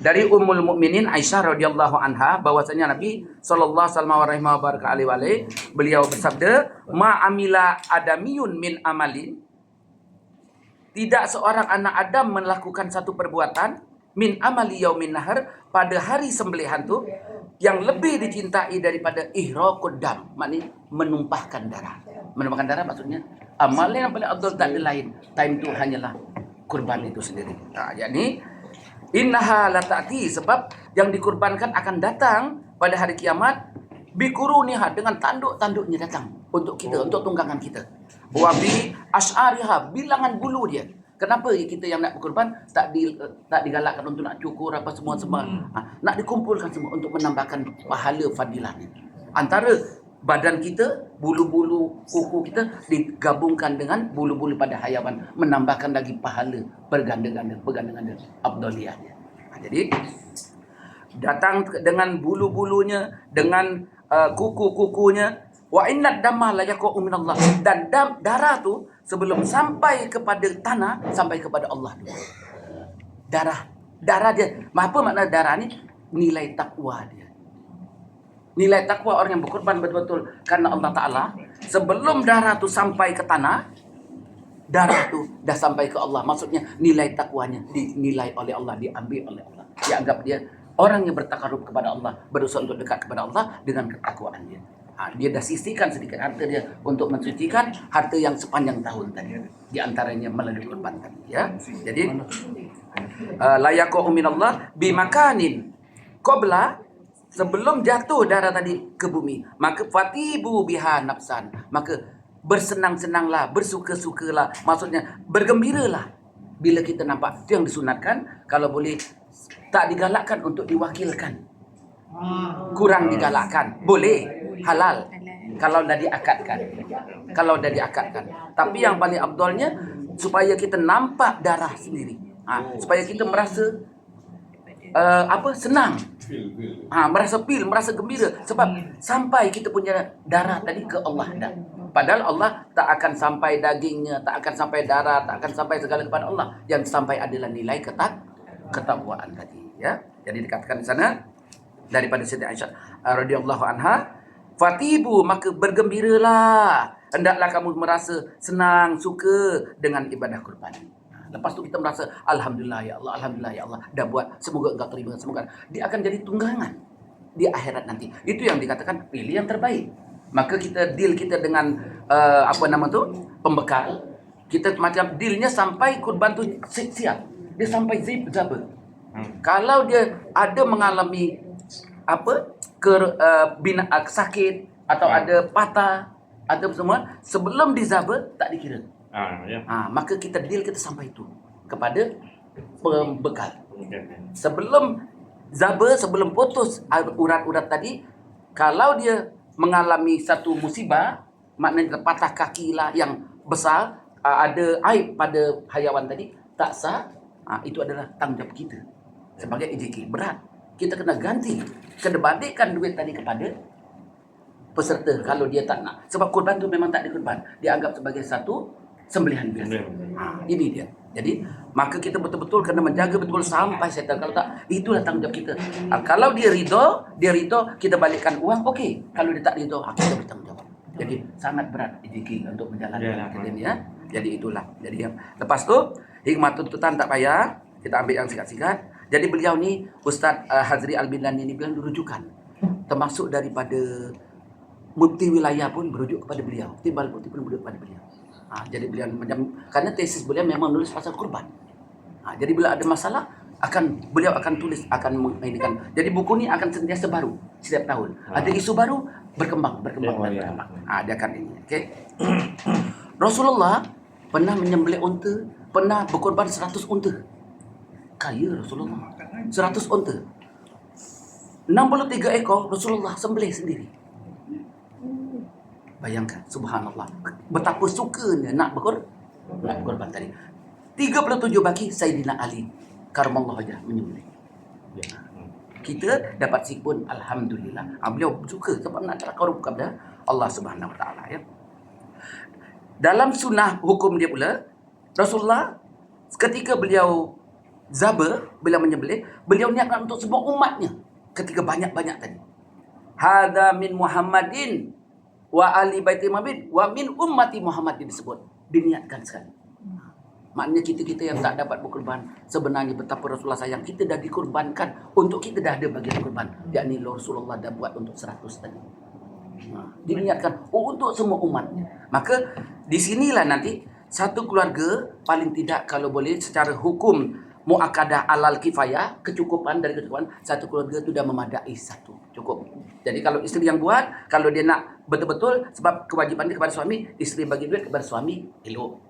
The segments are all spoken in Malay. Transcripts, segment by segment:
dari Ummul Mukminin Aisyah radhiyallahu anha bahwasanya Nabi sallallahu alaihi wasallam beliau bersabda, "Ma amila adamiyun min amalin." Tidak seorang anak Adam melakukan satu perbuatan min amali yaumin nahar pada hari sembelihan tu yang lebih dicintai daripada ihraqud dam, maknanya menumpahkan darah. Menumpahkan darah maksudnya amal yang paling afdal tak ada lain. Time tu hanyalah kurban itu sendiri. Yakni innaha latati, sebab yang dikurbankan akan datang pada hari kiamat bikuruniha, dengan tanduk-tanduknya datang untuk kita, untuk tunggangan kita. Wa bi asy'ariha, bilangan bulu dia. Kenapa kita yang nak berkorban tak digalakkan untuk nak cukur apa semua nak dikumpulkan semua untuk menambahkan pahala fadilah ni. Antara badan kita, bulu-bulu kuku kita digabungkan dengan bulu-bulu pada hayawan, menambahkan lagi pahala berganda-ganda afdaliyahnya. Jadi datang dengan bulu-bulunya, dengan kuku-kukunya. Wa innad damma la yaqa'u minallah, dan darah tu sebelum sampai kepada tanah, sampai kepada Allah dulu. Darah dia. Apa makna darah ni? Nilai takwa dia. Nilai takwa orang yang berkorban betul-betul karena Allah Ta'ala. Sebelum darah tu sampai ke tanah, darah tu dah sampai ke Allah. Maksudnya nilai takwanya dinilai oleh Allah, diambil oleh Allah. Dianggap dia orang yang bertakarub kepada Allah, berusaha untuk dekat kepada Allah dengan ketakwaan dia. Dia dah sisihkan sedikit harta dia untuk mensucikan harta yang sepanjang tahun tadi. Di antaranya melalui kurban tadi. Ya. Jadi layaqu minallah bimakanin qabla, sebelum jatuh darah tadi ke bumi, maka fatibu biha nafsan, maka bersenang-senanglah, bersuka-sukalah, maksudnya bergembiralah bila kita nampak. Itu yang disunatkan. Kalau boleh tak digalakkan untuk diwakilkan, kurang digalakkan, boleh, halal kalau dah diakadkan. Tapi yang paling afdalnya supaya kita nampak darah sendiri, supaya kita merasa senang, merasa gembira, sebab sampai kita punya darah tadi ke Allah dah. Padahal Allah tak akan sampai dagingnya, tak akan sampai darah, tak akan sampai segala kepada Allah. Yang sampai adalah nilai ketakwaan tadi. Ya, jadi dikatakan di sana daripada Siti Aisyah radhiyallahu anha, fatibu, maka bergembiralah, hendaklah kamu merasa senang, suka dengan ibadah kurban. Lepas tu kita merasa alhamdulillah ya Allah, alhamdulillah ya Allah, dah buat, semoga engkau terima, semoga dia akan jadi tunggangan di akhirat nanti. Itu yang dikatakan pilih yang terbaik. Maka kita deal kita dengan pembekal. Kita macam dealnya sampai kurban tu siap. Dia sampai zaber. Kalau dia ada mengalami sakit atau ada patah atau semua, sebelum dizaber tak dikira. Maka kita deal kita sampai itu kepada pembekal. Sebelum zaber, sebelum putus urat-urat tadi, kalau dia mengalami satu musibah, maknanya patah kaki lah yang besar, ada aib pada hayawan tadi, tak sah, itu adalah tanggungjawab kita sebagai EJK. Berat. Kita kena ganti, kena balikkan duit tadi kepada peserta kalau dia tak nak. Sebab kurban tu memang tak dikurban, dianggap sebagai satu sembelihan biasa. Ini dia. Jadi maka kita betul-betul kena menjaga betul sampai settle. Kalau tak, itulah tanggungjawab kita. Kalau dia ridho, kita balikkan uang, okey. Kalau dia tak ridho, kita bertanggungjawab. Jadi sangat berat EJK untuk menjalankan ini, ya. Jadi itulah. Jadi lepas tu hikmah tuntutan tak payah, kita ambil yang singkat-singkat. Jadi beliau ni Ustaz Hazri Al-Bilani ni bilang rujukan, termasuk daripada mufti wilayah pun berujuk kepada beliau, Tibal Mufti pun berujuk kepada beliau. Jadi beliau karena tesis beliau memang nulis pasal kurban. Jadi bila ada masalah beliau akan tulis, akan menginginkan. Jadi buku ni akan sentiasa baru setiap tahun. Ada isu baru, berkembang. Dia akan ini. Okey. Rasulullah pernah menyembelih unta, pernah berkorban 100 unta. Kaya Rasulullah. 100 unta. 63 ekor Rasulullah sembelih sendiri. Bayangkan, subhanallah, betapa sukanya nak berkorban tadi. 37 baki Sayyidina Ali karamallahu wajhah menyembelih. Kita dapat sipun, alhamdulillah. Beliau suka sebab nak takarub kepada Allah Subhanahu Wa Taala, ya. Dalam sunnah hukum dia pula, Rasulullah ketika beliau Zabe bila menyembelih, beliau niatkan untuk semua umatnya. Ketika banyak-banyak tadi. Hadza min Muhammadin wa ali baiti Muhammad wa min ummati Muhammadin disebut. Diniatkan sekali. Maknanya kita-kita yang tak dapat berkorban, sebenarnya betapa Rasulullah sayang, kita dah dikorbankan, untuk kita dah ada bagian korban, yakni Rasulullah dah buat untuk 100 tadi. Diniatkan untuk semua umatnya. Maka di sinilah nanti satu keluarga paling tidak kalau boleh secara hukum muakkadah alal kifayah, kecukupan dari kecukupan satu keluarga itu dah memadai satu, cukup. Jadi kalau isteri yang buat, kalau dia nak betul-betul sebab kewajipan dia kepada suami, isteri bagi duit kepada suami, elok.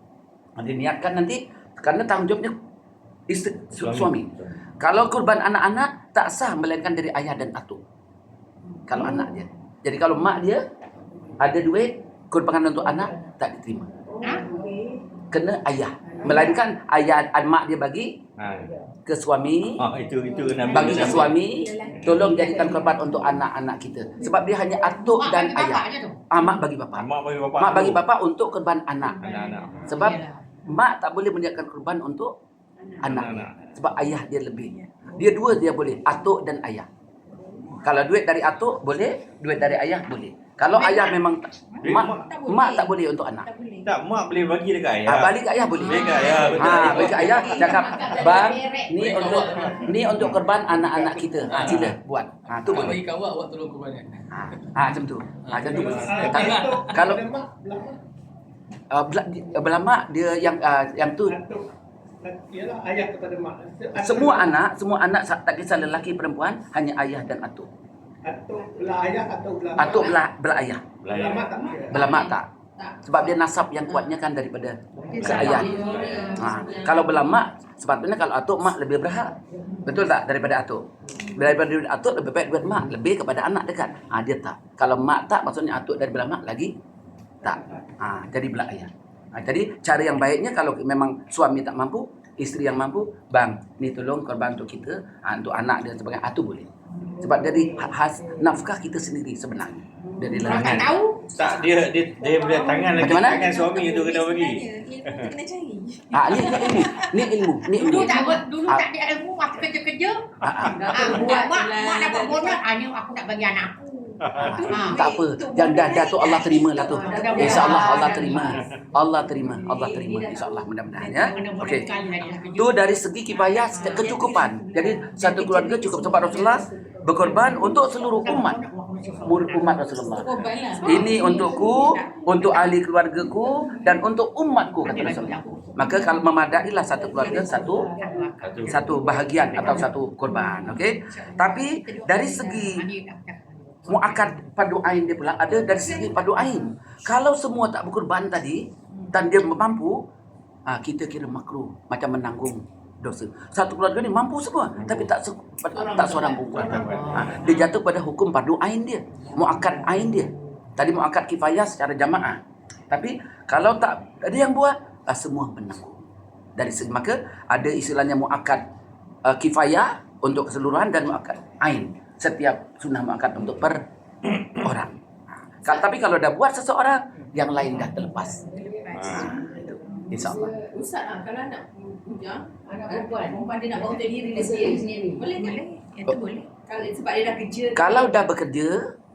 Dia niatkan nanti karena tanggungjawabnya isteri suami. Kalau kurban anak-anak tak sah melainkan dari ayah dan atuk. Kalau anak dia. Jadi kalau mak dia ada duit kurban untuk anak tak diterima. Kena ayah. Melainkan ayah dan mak dia bagi ke suami. Bagi ke suami, tolong jadikan kurban untuk anak-anak kita. Sebab dia hanya atuk dan ayah. Mak bagi bapa. Mak bagi bapa untuk kurban anak. Sebab mak tak boleh meniatkan kurban untuk anak. Sebab ayah dia lebih. Dia dua dia boleh, atuk dan ayah. Kalau duit dari atuk boleh, duit dari ayah boleh. Kalau ayah memang mak tak boleh untuk anak. Tak, mak boleh bagi dekat ayah. Balik ke ayah boleh. Bagi kat ayah, betul. Bagi ke ayah cakap, "Bang, ni untuk korban anak-anak kita. Sila buat." Tu boleh. Bagi kau awak tolong kurbankan. Macam tu. Macam tu boleh. Tapi kalau belah mak dia yang tu ialah ayah kepada mak. semua anak tak kisah lelaki perempuan, hanya ayah dan atuk. Atuk belah ayah atau belah mak? Atuk belah ayah. Belah mak tak? Belah mak tak. Sebab dia nasab yang kuatnya kan daripada ke ayah. Kalau belah mak, sepatutnya kalau atuk mak lebih berhak. Betul tak? Daripada atuk. Daripada atuk lebih baik duit mak, lebih kepada anak dekat. Dia tak. Kalau mak tak, maksudnya atuk dari belah mak lagi tak. Jadi belah ayah. Jadi cara yang baiknya kalau memang suami tak mampu, isteri yang mampu, bang, ni tolong korban untuk kita, untuk anak dan sebagainya, tu boleh. Sebab dari nafkah kita sendiri sebenarnya. Dari tak tahu. Tak, dia boleh tangan lagi. Macam mana? Tangan suami tu kena bagi. Kita kena cari. Ni ilmu. Dulu tak ada ilmu, aku kerja-kerja. Mak dapat bonus, hanya aku nak bagi anak aku. Tak apa. Yang dah tu Allah terima lah tu. InsyaAllah Allah terima. Allah terima. InsyaAllah mudah-mudahan ya. Okey. Tu dari segi kifayah kecukupan. Jadi satu keluarga cukup. Sebab Rasulullah berkorban untuk seluruh umat Rasulullah. Ini untukku, untuk ahli keluargaku dan untuk umatku kata Rasulullah. Maka kalau memadailah satu keluarga satu bahagian atau satu korban, okey. Tapi dari segi muakkad padu ain dia pula ada dari segi padu ain. Kalau semua tak berkorban tadi dan dia mampu, kita kira makruh macam menanggung dosa. Satu keluarga ni mampu semua tapi tak seorang pun kuat. Dia jatuh pada hukum padu ain dia, muakkad ain dia. Tadi muakkad kifayah secara jamaah. Tapi kalau tak ada yang buat, semua menanggung. Dari segi maka ada istilahnya muakkad kifayah untuk keseluruhan dan muakkad ain. Setiap sunnah muakkad untuk per orang. Tapi kalau dah buat seseorang, yang lain dah terlepas. Itu. InsyaAllah. Ustaz kalau anak bujang, anak perempuan dia nak bangun diri dia sendiri. Boleh tak? Itu boleh. Kalau sebab dia dah kerja. Kalau dah bekerja,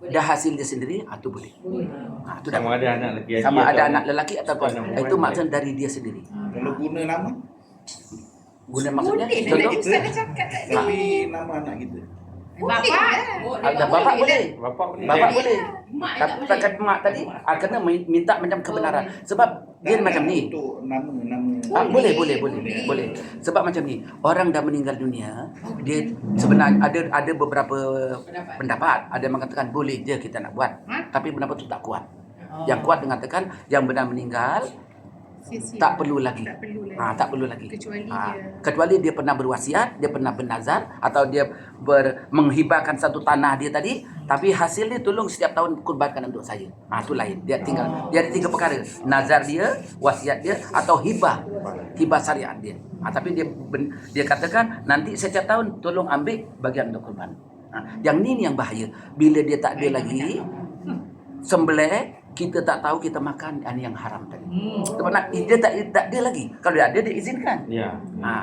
dah hasil dia sendiri, itu boleh. Itu dah. Sama ada anak lelaki. Sama ada anak lelaki ataupun itu maksudnya dari dia sendiri. Kalau guna nama? Guna maksudnya? Boleh. Contoh? Ustaz dah cakap tadi. Tapi nama anak kita. Bapak boleh. Bapak boleh. Mak Tapi takkan mak tadi kena minta macam kebenaran. Sebab dia macam ni. Untuk nama. Boleh. Sebab macam ni, orang dah meninggal dunia, dia sebenarnya ada beberapa pendapat. Ada yang mengatakan boleh je kita nak buat. Tapi pendapat itu tak kuat. Yang kuat mengatakan yang benar meninggal tak perlu lagi. Tak perlu lagi. Kecuali dia pernah berwasiat, dia pernah bernazar atau dia menghibahkan satu tanah dia tadi, tapi hasilnya tolong setiap tahun kurbankan untuk saya. Itu lain. Dia ada 3 perkara. Nazar dia, wasiat dia atau hibah syariat dia. Tapi dia katakan nanti setiap tahun tolong ambil bagian untuk kurban. Yang ni yang bahaya. Bila dia tak ada lagi sembelih, kita tak tahu kita makan yang haram tadi. Sebab dia tak dia lagi. Kalau dia ada, dia izinkan. Ya.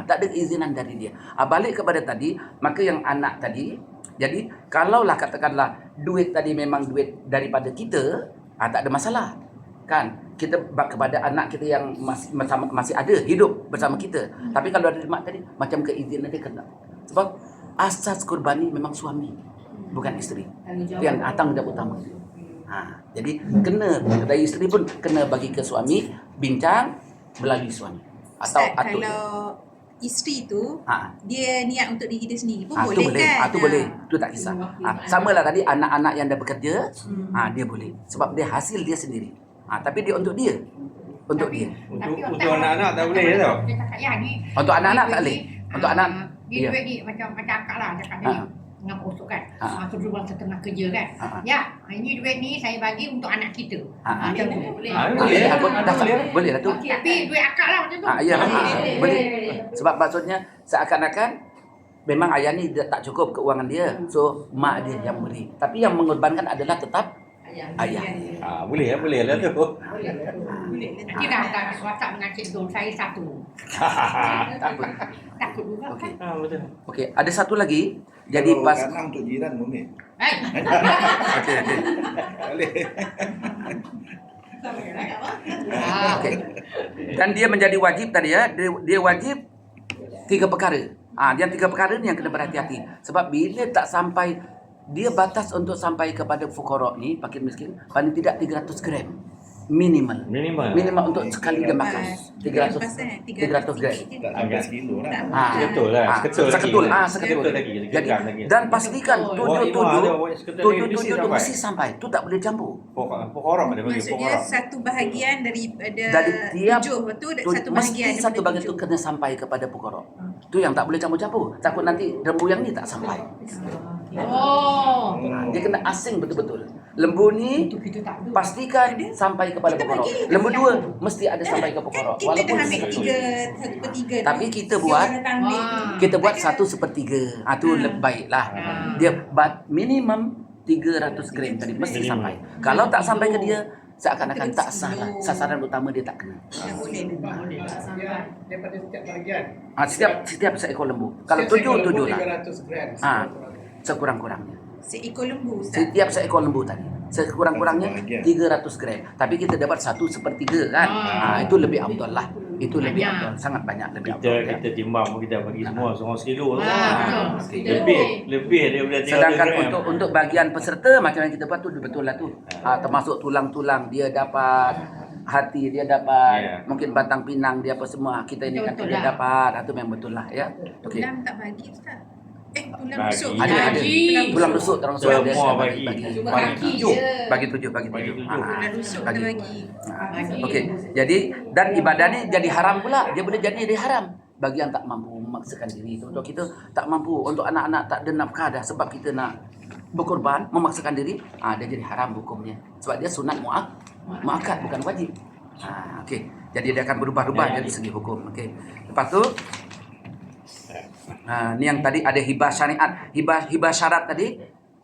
Tak ada keizinan dari dia. Balik kepada tadi, maka yang anak tadi, jadi kalaulah katakanlah duit tadi memang duit daripada kita, tak ada masalah. Kan? Kita kepada anak kita yang masih ada hidup bersama kita. Tapi kalau ada mak tadi, macam keizinan dia kena. Sebab asas kurban ni memang suami, bukan isteri. Yang tanggungjawab utama. Jadi kena dari isteri pun kena bagi ke suami, bincang melalui suami. Atau kalau isteri tu dia niat untuk diri dia sendiri pun tu boleh kan? Itu boleh. Itu tak kisah. Sama lah tadi anak-anak yang dah bekerja, dia boleh. Sebab dia hasil dia sendiri. Tapi dia untuk dia. Untuk dia. Untuk anak-anak tak boleh tau. Dia cakap ya ni. Untuk anak-anak tak boleh. Untuk anak Dia duit ni macam akak lah cakap tadi. Dengan posok kan. Tu dua setengah kerja kan. Ya, ini duit ni saya bagi untuk anak kita. Macam tu. Boleh lah tu. Tapi duit akak lah macam tu. Ya, boleh. Sebab maksudnya seakan-akan memang ayah ni tak cukup keuangan dia. So mak dia yang beri. Tapi yang mengorbankan adalah tetap ayah. Boleh lah tu. Nanti dah WhatsApp dengan Cik Zul, saya satu. Takut juga kan. Betul. Okey, ada satu lagi. Jadi Kalau pas kanan untuk jiran boleh. okey. Boleh. Okey. Dan dia menjadi wajib tadi ya. Dia wajib 3 perkara. Dia 3 perkara ni yang kena berhati-hati. Sebab bila tak sampai, dia batas untuk sampai kepada fuqara ni, fakir miskin, paling tidak 300 gram. Minimal untuk sekali dia makan 300 gram. Tak sampai sekilo lah. Seketul lah. Seketul lagi. Jadi dan pastikan 77 tu mesti sampai. Tu tak boleh campur. Pokok dia bagi Maksudnya satu bahagian daripada Dari tiap 7 tu satu bahagian mesti satu bahagian tu kena sampai kepada fuqara. Tu yang tak boleh campur-campur. Takut nanti lembu yang ni tak sampai. Dia kena asing betul-betul. Lembu ni pastikan sampai kepada fuqara. Lembu 2 mesti ada sampai ke fuqara. Kita dah ambil 1/3. Tapi kita buat 1/3. Tu baiklah. Dia minimum 300 gram tadi mesti sampai. Kalau tak sampai ke dia, seakan-akan tak sah lah. Sasaran utama dia tak kena. Daripada setiap bahagian. Setiap seekor lembu. Kalau 7 lah. 300 gram. Sekurang-kurangnya. Seekor lembu Ustaz. Setiap seekor lembu tadi. Sekurang-kurangnya 300 gram. Tapi kita dapat 1/3 kan. Itu lebih afdal lah. Itu lebih afdal. Sangat banyak lebih afdal. Kita timbang pun kita bagi semua seorang sekilo tu. Betul. Lebih daripada 300 Sedangkan gram. untuk bagian peserta macam yang kita buat tu betul lah tu. Termasuk tulang-tulang dia dapat, hati dia dapat, mungkin batang pinang dia apa semua. Kita ini kan dia dapat. Itu memang betul lah ya. Okey. Tulang tak bagi Ustaz. Tulang Bagi. rusuk. Ada. Tulang rusuk terang Semua bagi. bagi. Bagi 7. Tulang rusuk kita bagi. Okey. Jadi dan ibadah ni jadi haram pula. Dia boleh jadi haram bagi yang tak mampu memaksakan diri. Untuk kita tak mampu, untuk anak-anak tak ada nafkah dah sebab kita nak berkorban, memaksakan diri, dia jadi haram hukumnya. Sebab dia sunat muakkad bukan wajib. Okey. Jadi dia akan berubah-ubah dari segi hukum. Okey. Lepas tu ni yang tadi ada hibah syariat, hibah syarat tadi.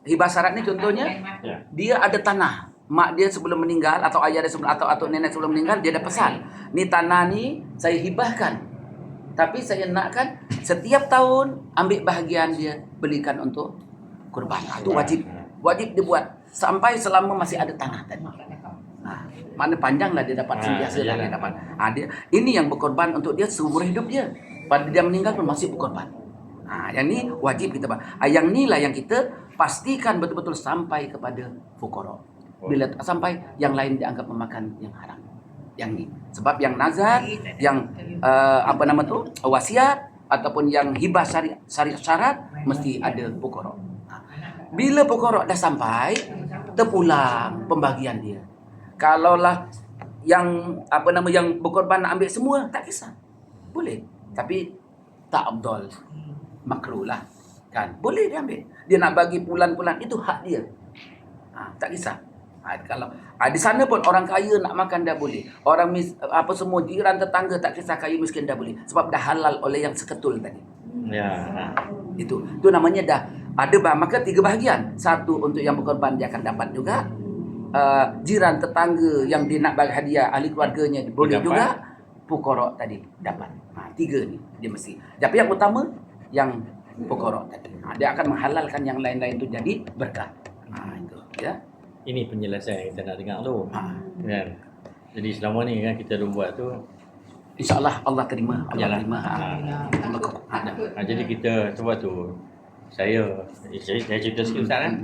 Hibah syarat ni contohnya dia ada tanah. Mak dia sebelum meninggal atau ayah dia sebelum atau nenek sebelum meninggal dia ada pesan. Ni tanah ni saya hibahkan. Tapi saya nakkan setiap tahun ambil bahagian dia belikan untuk kurban. Itu wajib. Wajib dibuat sampai selama masih ada tanah tadi. Mana panjanglah dia dapat sentiasa dia dapat. Dia ini yang berkorban untuk dia seumur hidup dia. Pada dia meninggal pun masih berkorban. Yang ni wajib kita buat. Yang ni lah yang kita pastikan betul-betul sampai kepada fuqara. Bila tak sampai, yang lain dianggap memakan yang haram. Yang ni. Sebab yang nazar, yang wasiat ataupun yang hibah syarat mesti ada fuqara. Bila fuqara dah sampai, terpulang pembagian dia. Kalaulah yang yang berkorban nak ambil semua, tak kisah. Boleh. Tapi tak afdal. Makruh lah. Kan? Boleh dia ambil. Dia nak bagi pulan-pulan, itu hak dia. Tak kisah. Kalau di sana pun orang kaya nak makan dah boleh. Orang semua jiran tetangga tak kisah kaya miskin dah boleh. Sebab dah halal oleh yang seketul tadi. Itu namanya dah ada maka 3 bahagian. 1 untuk yang berkorban dia akan dapat juga. jiran tetangga yang dia nak bagi hadiah ahli keluarganya boleh Dapat. juga. Fuqara tadi dapat. 3 ni dia mesti. Tapi yang utama yang fuqara tadi. Dia akan menghalalkan yang lain-lain tu jadi berkah. Itu ya. Ini penjelasan yang kita nak dengar tu. Ha. Kan? Jadi selama ni kan kita dah buat tu. InsyaAllah Allah terima. Allah Yalah. terima. Jadi kita sebab tu saya cerita sikit Ustaz kan.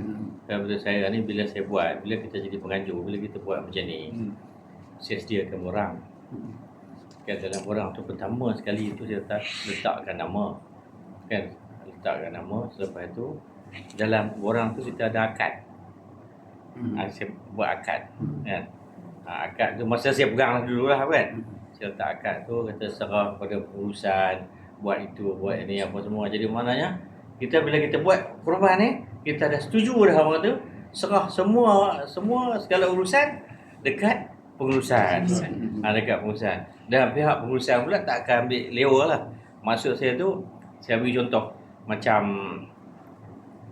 Betul saya ni bila saya buat, bila kita jadi penganjur, bila kita buat macam ni, saya sediakan orang. Kan dalam orang tu pertama sekali tu saya letakkan nama. Kan? Letakkan nama, selepas tu dalam orang tu kita ada akad. Saya buat akad. Kan? Akad tu masa saya pegang dululah kan. Saya letak akad tu kata serah pada pengurusan, buat itu, buat ini apa semua. Jadi maknanya kita bila kita buat perubahan ni, kita dah setuju dah orang tu, serah semua segala urusan dekat pengurusan. Dekat pengurusan. Dan pihak pengurusan pula tak akan ambil lewa lah. Maksud saya tu, saya beri contoh macam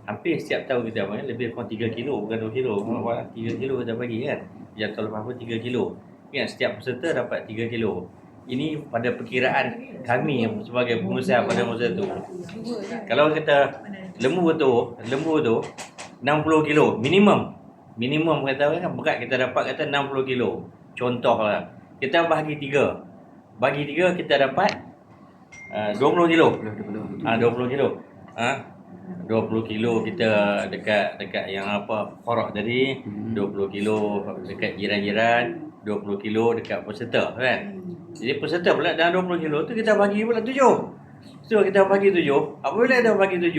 hampir setiap tahun kita bagi lebih kurang 3 kilo, bukan 2 kilo. 3 kilo kita bagi kan. Yang tahun lepas pun 3 kilo. Kan setiap peserta dapat 3 kilo. Ini pada perkiraan kami sebagai pengurusan pada masa tu. Kalau kita lembu tu 60 kilo minimum. Minimum kata kan berat kita dapat kata 60 kilo. Contohlah. Kita bahagi 3. Bagi 3 kita dapat 20 kilo. 20 kilo. 20 kilo kita dekat yang apa korok tadi, 20 kilo dekat jiran-jiran, 20 kilo dekat peserta kan. Jadi peserta pula dalam 20 kilo tu kita bagi pula 7. So kita bagi 7, apabila dah bagi 7,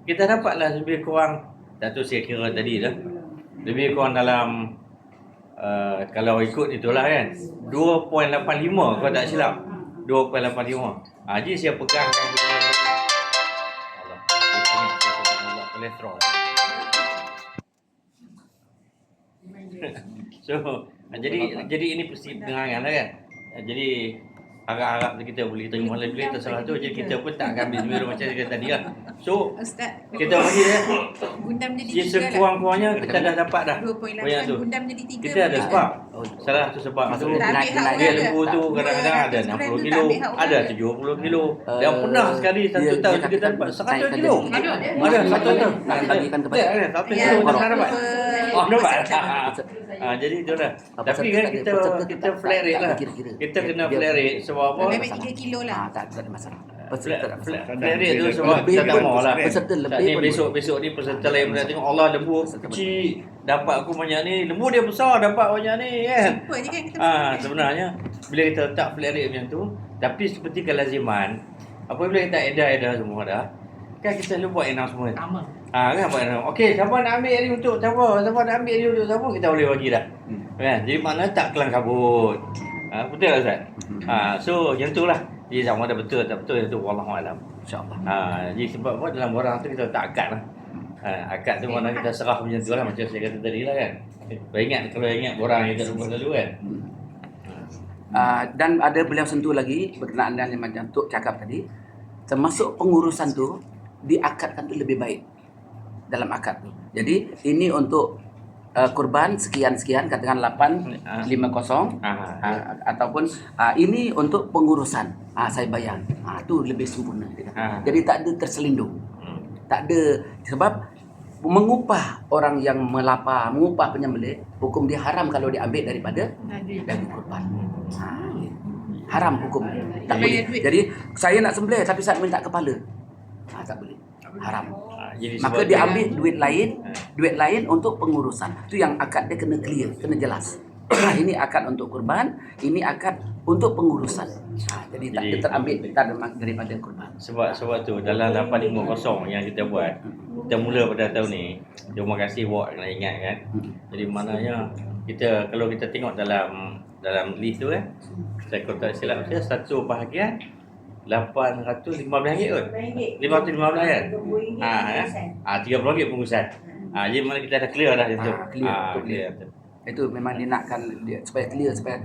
kita dapatlah lebih kurang, tak tahu saya kira tadi dah. Lebih kurang dalam kalau ikut itulah kan 2.85 kalau tak silap. 2.85. Jadi saya pegang kolesterol. So, jadi ini persidangan lah kan. Jadi harap-harap kita boleh terima lebih terserah tu. Jadi kita pun tak akan ambil semua macam saya tadi lah. So, Ustaz, kita bagi dia. gundam jadi Dia 3 lah. sekurang-kurangnya kita dah dapat dah. 2.8 gundam jadi 3. Kita ada sebab. Salah satu sebab tu. Tak ambil hak Dia orang lembu ke? tu kadang-kadang ada 60 kilo, ada 70 kilo. Dan pernah sekali satu tahun kita dapat 100 kilo. Ada satu tahun. Nak bagikan kepada Ada 100 kilo kita pernah dapat. Dapat. Jadi tu dah. Tapi kan kita flat rate lah. Kita kena flat rate sebab apa? Ambil 3 kilo lah. Tak ada masalah. Flat rate tu sebab kita tak mahu lah. Peserta Tak lebih ni pun besok ni peserta lain pula tengok Allah lembu kecil dapat aku banyak ni, lembu dia besar dapat banyak ni kan. Apa je kan kita Sebenarnya bila kita letak flat rate macam tu, tapi seperti kelaziman apabila kita edah semua dah, kan kita selalu buat announcement. Sama. Kan buat announcement. Okey, siapa nak ambil ni untuk siapa nak ambil ni untuk siapa, kita boleh bagi dah. Kan? Jadi maknanya tak kelang kabut. Betul tak Ustaz? So yang tu lah. Jadi sama ada betul tak betul itu wallahualam. insya-Allah. Jadi sebab apa dalam orang tu kita tak akad lah. Akad tu mana kita serah macam tu lah macam saya kata tadi lah kan. Kalau ingat orang yang kita lupa dulu kan. Dan ada beliau sentuh lagi berkenaan dengan yang macam Tok cakap tadi, termasuk pengurusan tu diakadkan tu lebih baik dalam akad tu. Jadi ini untuk kurban sekian-sekian katakan 850 ataupun ini untuk pengurusan saya bayar. Tu lebih sempurna. Jadi tak ada terselindung. Tak ada sebab mengupah orang yang melapar, mengupah penyembelih, hukum dia haram kalau diambil daripada daging kurban. Haram hukum. Tak boleh. Jadi saya nak sembelih tapi saya minta kepala. Tak boleh. Haram. Jadi Maka dia ambil duit lain untuk pengurusan. Itu yang akad dia kena clear, kena jelas. Ini akad untuk kurban, ini akad untuk pengurusan. Jadi tak dia terambil daripada kurban. Sebab tu dalam 850 yang kita buat, kita mula pada tahun ni. Terima kasih buat kena ingat kan. Jadi maknanya kita kalau kita tengok dalam list tu kan, saya kata silap saya satu bahagian RM815 kot. RM515 kan? RM30 pengurusan. Jadi mana kita dah clear dah macam tu. Clear. Itu memang dia nakkan dia supaya clear supaya